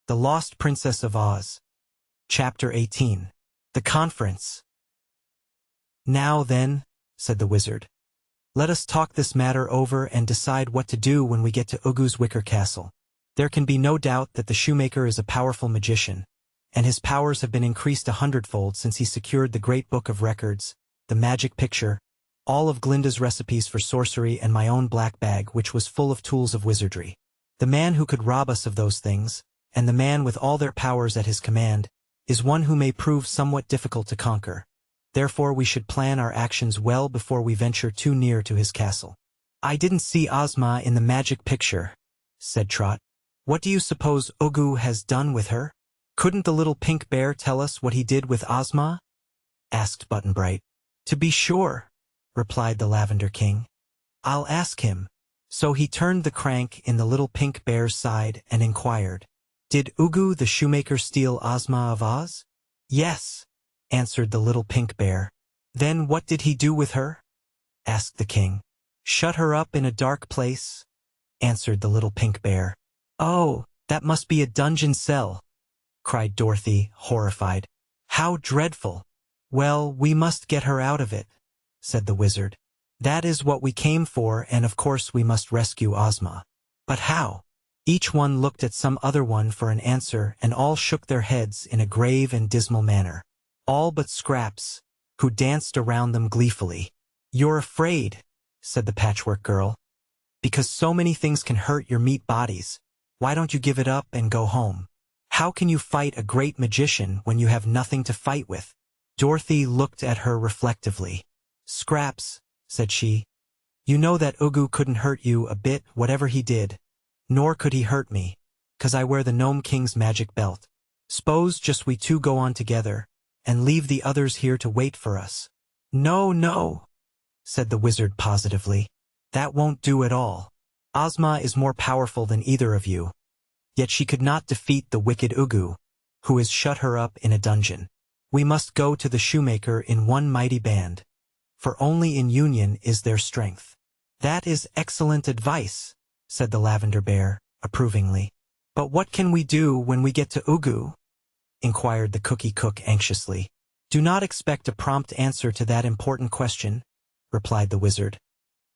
The Lost Princess of Oz. Chapter 18. The Conference. "Now then," said the wizard, "let us talk this matter over and decide what to do when we get to Ugu's wicker castle. There can be no doubt that the shoemaker is a powerful magician, and his powers have been increased 100-fold since he secured the Great Book of Records, the magic picture, all of Glinda's recipes for sorcery, and my own black bag, which was full of tools of wizardry. The man who could rob us of those things, and the man with all their powers at his command, is one who may prove somewhat difficult to conquer. Therefore we should plan our actions well before we venture too near to his castle." "I didn't see Ozma in the magic picture," said Trot. "What do you suppose Ugu has done with her?" "Couldn't the little pink bear tell us what he did with Ozma?" asked Button-Bright. "To be sure," replied the Lavender King. "I'll ask him." So he turned the crank in the little pink bear's side and inquired, "Did Ugu the shoemaker steal Ozma of Oz?" "Yes," answered the little pink bear. "Then what did he do with her?" asked the king. "Shut her up in a dark place," answered the little pink bear. "Oh, that must be a dungeon cell," cried Dorothy, horrified. "How dreadful!" "Well, we must get her out of it," said the wizard. "That is what we came for, and of course we must rescue Ozma. But how?" Each one looked at some other one for an answer, and all shook their heads in a grave and dismal manner. All but Scraps, who danced around them gleefully. "You're afraid," said the Patchwork Girl, "because so many things can hurt your meat bodies. Why don't you give it up and go home? How can you fight a great magician when you have nothing to fight with?" Dorothy looked at her reflectively. "Scraps," said she, "you know that Ugu couldn't hurt you a bit, whatever he did. Nor could he hurt me, 'cause I wear the Gnome King's magic belt. S'pose just we two go on together, and leave the others here to wait for us." "No, no," said the wizard positively. "That won't do at all. Ozma is more powerful than either of you. Yet she could not defeat the wicked Ugu, who has shut her up in a dungeon. We must go to the shoemaker in one mighty band, for only in union is there strength." "That is excellent advice," said the Lavender Bear, approvingly. "But what can we do when we get to Ugu?" inquired the Cookie Cook anxiously. "Do not expect a prompt answer to that important question," replied the wizard,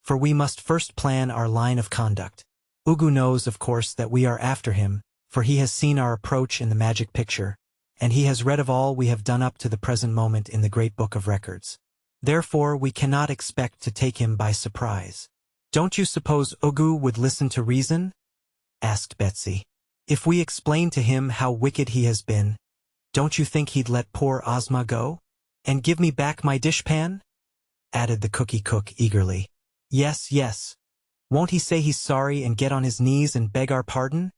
"for we must first plan our line of conduct. Ugu knows, of course, that we are after him, for he has seen our approach in the magic picture, and he has read of all we have done up to the present moment in the Great Book of Records. Therefore we cannot expect to take him by surprise." "Don't you suppose Ugu would listen to reason?" asked Betsy. "If we explain to him how wicked he has been, don't you think he'd let poor Ozma go? And give me back my dishpan?" added the Cookie Cook eagerly. "Yes, yes. Won't he say he's sorry and get on his knees and beg our pardon?"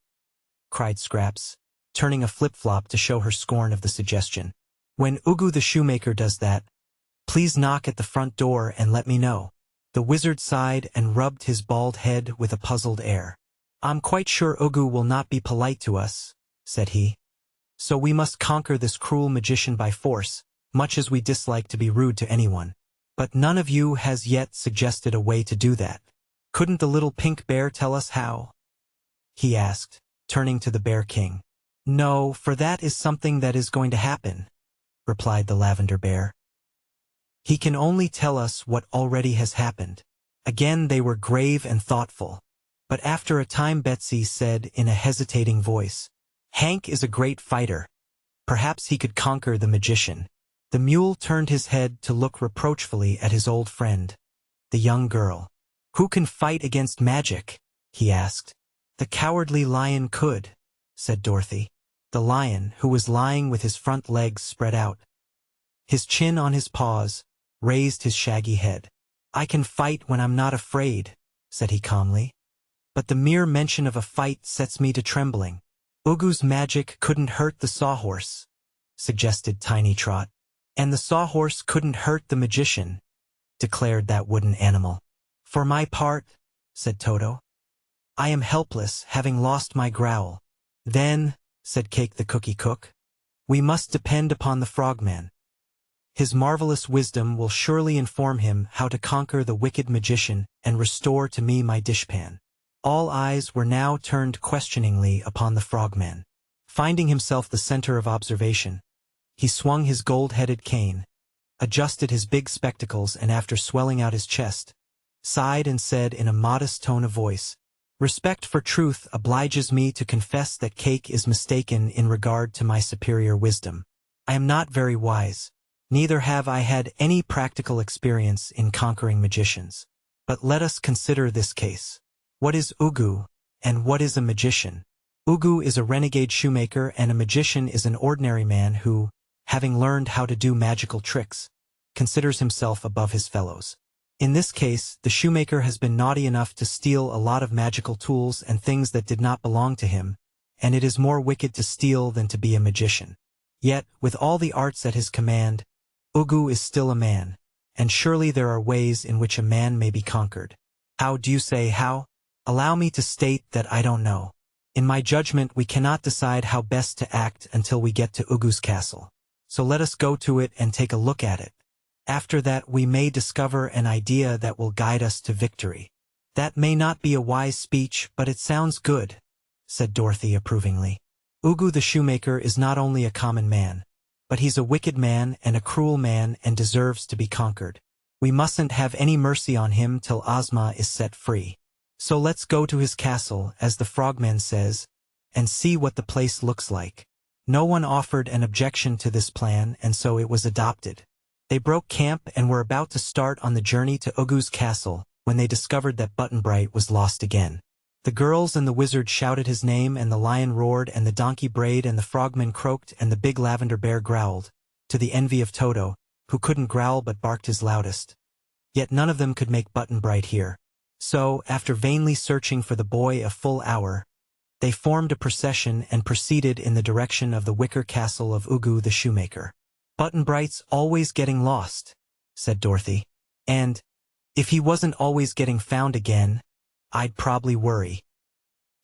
cried Scraps, turning a flip-flop to show her scorn of the suggestion. "When Ugu the shoemaker does that, please knock at the front door and let me know." The wizard sighed and rubbed his bald head with a puzzled air. "I'm quite sure Ugu will not be polite to us," said he. "So we must conquer this cruel magician by force, much as we dislike to be rude to anyone. But none of you has yet suggested a way to do that. Couldn't the little pink bear tell us how?" he asked, turning to the Bear King. "No, for that is something that is going to happen," replied the Lavender Bear. "He can only tell us what already has happened." Again they were grave and thoughtful, but after a time Betsy said in a hesitating voice, "Hank is a great fighter. Perhaps he could conquer the magician." The mule turned his head to look reproachfully at his old friend, the young girl. "Who can fight against magic?" he asked. "The Cowardly Lion could," said Dorothy. The lion, who was lying with his front legs spread out, his chin on his paws, raised his shaggy head. "I can fight when I'm not afraid," said he calmly. "But the mere mention of a fight sets me to trembling." "Ugu's magic couldn't hurt the sawhorse," suggested Tiny Trot. "And the sawhorse couldn't hurt the magician," declared that wooden animal. "For my part," said Toto, "I am helpless, having lost my growl." "Then," said Cake the Cookie Cook, "we must depend upon the Frogman. His marvelous wisdom will surely inform him how to conquer the wicked magician and restore to me my dishpan." All eyes were now turned questioningly upon the Frogman. Finding himself the center of observation, he swung his gold-headed cane, adjusted his big spectacles, and after swelling out his chest, sighed and said in a modest tone of voice, "Respect for truth obliges me to confess that Cake is mistaken in regard to my superior wisdom. I am not very wise, neither have I had any practical experience in conquering magicians. But let us consider this case. What is Ugu, and what is a magician? Ugu is a renegade shoemaker, and a magician is an ordinary man who, having learned how to do magical tricks, considers himself above his fellows. In this case, the shoemaker has been naughty enough to steal a lot of magical tools and things that did not belong to him, and it is more wicked to steal than to be a magician. Yet, with all the arts at his command, Ugu is still a man, and surely there are ways in which a man may be conquered. How do you say how? Allow me to state that I don't know. In my judgment, we cannot decide how best to act until we get to Ugu's castle. So let us go to it and take a look at it. After that we may discover an idea that will guide us to victory." "That may not be a wise speech, but it sounds good," said Dorothy approvingly. "Ugu the shoemaker is not only a common man, but he's a wicked man and a cruel man and deserves to be conquered. We mustn't have any mercy on him till Ozma is set free. So let's go to his castle, as the frogman says, and see what the place looks like." No one offered an objection to this plan, and so it was adopted. They broke camp and were about to start on the journey to Ugu's castle when they discovered that Button-Bright was lost again. The girls and the wizard shouted his name, and the lion roared, and the donkey brayed, and the frogman croaked, and the big lavender bear growled, to the envy of Toto, who couldn't growl but barked his loudest. Yet none of them could make Button-Bright hear. So, after vainly searching for the boy a full hour, they formed a procession and proceeded in the direction of the wicker castle of Ugu the shoemaker. "Button-Bright's always getting lost," said Dorothy. "And, if he wasn't always getting found again, I'd probably worry.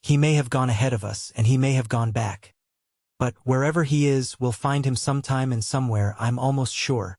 He may have gone ahead of us, and he may have gone back. But wherever he is, we'll find him sometime and somewhere, I'm almost sure."